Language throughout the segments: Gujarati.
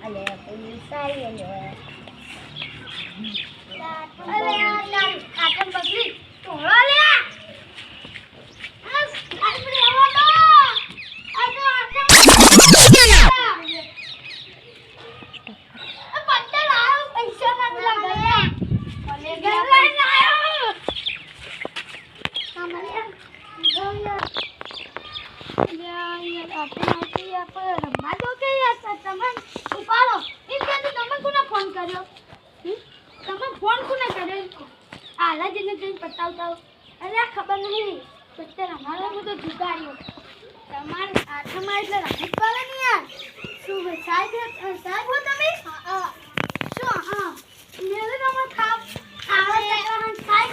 અલે પોલીસ આવી અલે કાટમ બગડી તોડો લે ખબર નહીં પત્તર અમારો બધો જુગાડ્યો તમાર આઠમાં એટલે રાખી પડે ને યાર શું સાહેબ હો તમે શું હા મેલે તમે ખાવા સાહેબ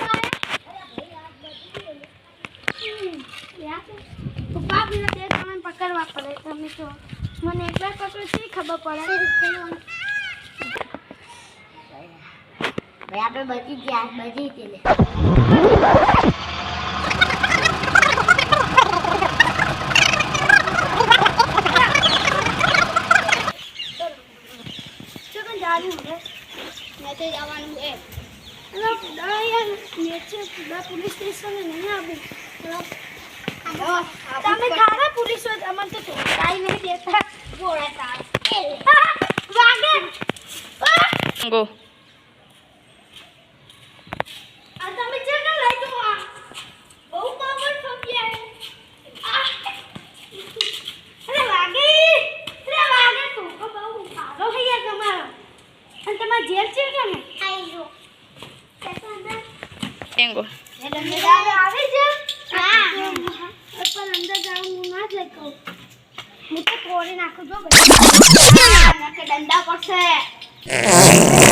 પપ્પા બી તે તમને પકડવા પડે તમે તો મને એકલા પકડો છે ખબર પડે ભાઈ આપણે બચી ગયા બચી ગયેલે पुलिस स्टेशन में नहीं आवे તમે થારા પુલિસ હોય અમન તો કાઈ નહીં દેતા ગોળા તાર વાગે ગો આ તમે જે ન લઈ દો આ બહુ પાવર ફક્યા અરે વાગે તો બહુ સારો હૈયા તમારો અને તમાર જેલ છે કે ને આઈ ગયો ટેંગો અંદર આવે છે હા પણ અંદર જાવું ના જઈ કહું હું તો તોડી નાખું જો ભાઈ નાકે ડંડા પડશે